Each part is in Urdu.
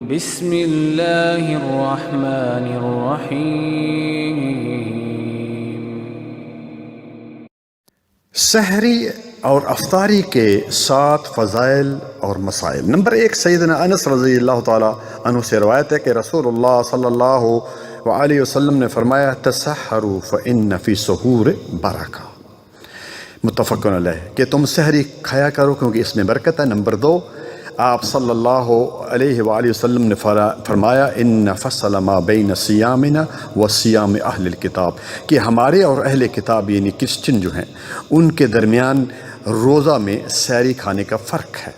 بسم اللہ الرحمن الرحیم۔ سحری اور افطاری کے 7 فضائل اور مسائل۔ نمبر 1، سیدنا انس رضی اللہ تعالیٰ عنہ سے روایت ہے کہ رسول اللہ صلی اللہ علیہ وسلم نے فرمایا تسحروا فإن فی السحور برکہ، متفق علیہ، کہ تم سحری کھایا کرو کیونکہ اس میں برکت ہے۔ نمبر 2، آپ صلی اللہ علیہ وآلہ وسلم نے فرمایا ان فصل ما بین صیامنا و صیام اہل الکتاب، کہ ہمارے اور اہل کتاب یعنی کرسچن جو ہیں ان کے درمیان روزہ میں سحری کھانے کا فرق ہے۔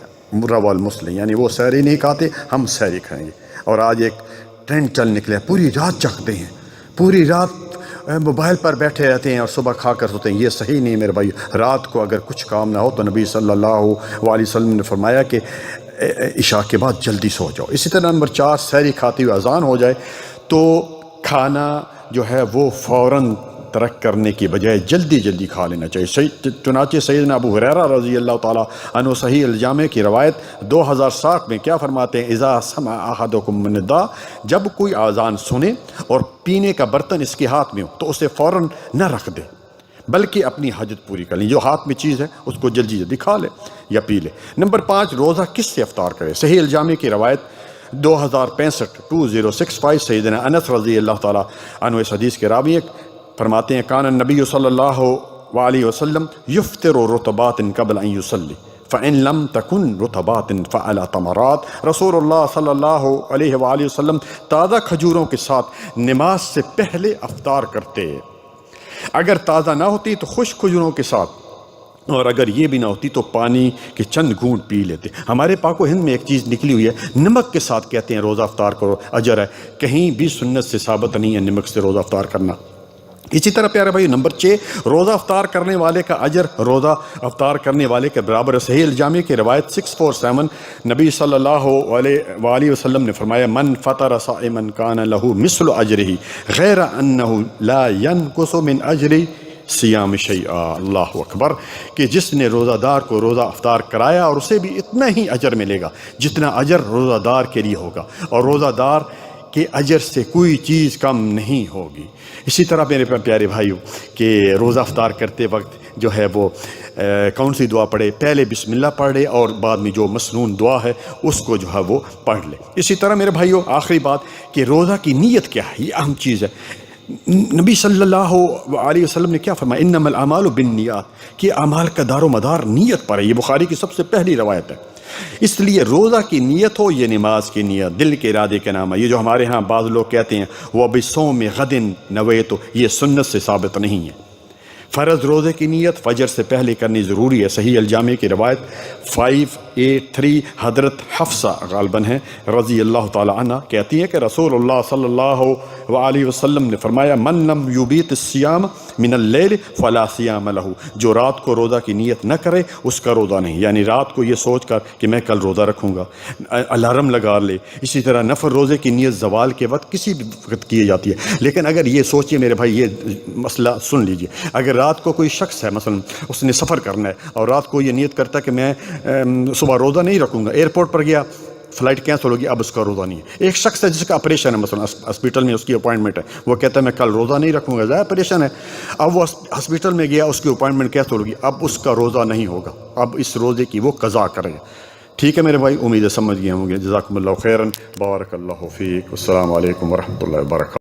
رواہ مسلم، یعنی وہ سحری نہیں کھاتے، ہم سحری کھائیں گے۔ اور آج ایک ٹرینڈ چل نکلے، پوری رات جگتے ہیں، پوری رات موبائل پر بیٹھے رہتے ہیں اور صبح کھا کر سوتے ہیں۔ یہ صحیح نہیں میرے بھائی۔ رات کو اگر کچھ کام نہ ہو تو نبی صلی اللہ علیہ وسلم نے فرمایا کہ عشاء کے بعد جلدی سو جاؤ۔ اسی طرح نمبر 4، سحری کھاتے ہوئے اذان ہو جائے تو کھانا جو ہے وہ فوراً ترک کرنے کی بجائے جلدی جلدی کھا لینا چاہیے۔ چنانچہ سیدنا ابو ہریرہ رضی اللہ تعالیٰ عنہ صحیح الجامع کی روایت 2060 میں کیا فرماتے ہیں، اذا سمع احدکم النداء، جب کوئی اذان سنے اور پینے کا برتن اس کے ہاتھ میں ہو تو اسے فوراً نہ رکھ دے بلکہ اپنی حاجت پوری کر لیں، جو ہاتھ میں چیز ہے اس کو جلدی جلدی کھا لے یا پی لے۔ نمبر 5، روزہ کس سے افطار کرے۔ صحیح الجامع کی روایت 2065 سیدنا انس رضی اللہ تعالیٰ عنہ اس حدیث کے راوی فرماتے ہیں کان النبی صلی اللہ علیہ وسلم یفطر رطبات قبل ان یصلی فَإِن لَمْ تَكُنْ رُطَبَاتٍ فَعَلَى تَمَرَاتٍ۔ رسول اللہ صلی اللہ علیہ وآلہ وسلم تازہ کھجوروں کے ساتھ نماز سے پہلے افطار کرتے، اگر تازہ نہ ہوتی تو خشک کھجوروں کے ساتھ، اور اگر یہ بھی نہ ہوتی تو پانی کے چند گھونٹ پی لیتے۔ ہمارے پاک و ہند میں ایک چیز نکلی ہوئی ہے، نمک کے ساتھ کہتے ہیں روزہ افطار کرو، اجر ہے۔ کہیں بھی سنت سے ثابت نہیں ہے نمک سے روزہ افطار کرنا۔ اسی طرح پیارے بھائی نمبر 6، روزہ افطار کرنے والے کا اجر روزہ افطار کرنے والے کے برابر ہے۔ صحیح الجامع کی روایت 647 نبی صلی اللہ علیہ وآلہ وسلم نے فرمایا من فطر صائما کان لہ مثل اجرہ غیر انہ لا ینقص من اجر صیام شیئا۔ اللہ اکبر، کہ جس نے روزہ دار کو روزہ افطار کرایا اور اسے بھی اتنا ہی اجر ملے گا جتنا اجر روزہ دار کے لیے ہوگا، اور روزہ دار کہ اجر سے کوئی چیز کم نہیں ہوگی۔ اسی طرح میرے پیارے بھائیوں کہ روزہ افطار کرتے وقت جو ہے وہ کون سی دعا پڑھے، پہلے بسم اللہ پڑھ لے اور بعد میں جو مسنون دعا ہے اس کو جو ہے وہ پڑھ لے۔ اسی طرح میرے بھائیوں آخری بات کہ روزہ کی نیت کیا ہے، یہ اہم چیز ہے۔ نبی صلی اللہ علیہ وسلم نے کیا فرمایا، انما الاعمال بالنیات، کہ اعمال کا دار و مدار نیت پر ہے۔ یہ بخاری کی سب سے پہلی روایت ہے۔ اس لیے روزہ کی نیت ہو، یہ نماز کی نیت، دل کے ارادے کا نام ہے۔ یہ جو ہمارے ہاں بعض لوگ کہتے ہیں وہ بصوم غد نویت، یہ سنت سے ثابت نہیں ہے۔ فرض روزے کی نیت فجر سے پہلے کرنی ضروری ہے۔ صحیح الجامع کی روایت 583 حضرت حفصہ غالباً ہے رضی اللہ تعالی عنہ کہتی ہے کہ رسول اللہ صلی اللہ علیہ وسلم نے فرمایا من لم یبیت الصیام من اللیل فلا صیام لہ، جو رات کو روزہ کی نیت نہ کرے اس کا روزہ نہیں، یعنی رات کو یہ سوچ کر کہ میں کل روزہ رکھوں گا الارم لگا لے۔ اسی طرح نفل روزے کی نیت زوال کے وقت کسی بھی وقت کی جاتی ہے، لیکن اگر یہ سوچیے میرے بھائی، یہ مسئلہ سن لیجیے، اگر رات کو کوئی شخص ہے مثلا اس نے سفر کرنا ہے اور رات کو یہ نیت کرتا ہے کہ میں صبح روزہ نہیں رکھوں گا، ایئرپورٹ پر گیا، فلائٹ کینسل ہوگی، اب اس کا روزہ نہیں ہے۔ ایک شخص ہے جس کا آپریشن ہے، مثلا ہاسپٹل میں اس کی اپوائنٹمنٹ ہے، وہ کہتا ہے میں کل روزہ نہیں رکھوں گا، ظاہر آپریشن ہے، اب وہ ہاسپٹل میں گیا، اس کی اپوائنٹمنٹ کینسل ہوگی، اب اس کا روزہ نہیں ہوگا، اب اس روزے کی وہ قضا کرے گا۔ ٹھیک ہے میرے بھائی، امید ہے سمجھ گئے ہوں گے۔ جزاکم اللہ خیراً، بارک اللہ فیک، السلام علیکم ورحمۃ اللہ وبرکاتہ۔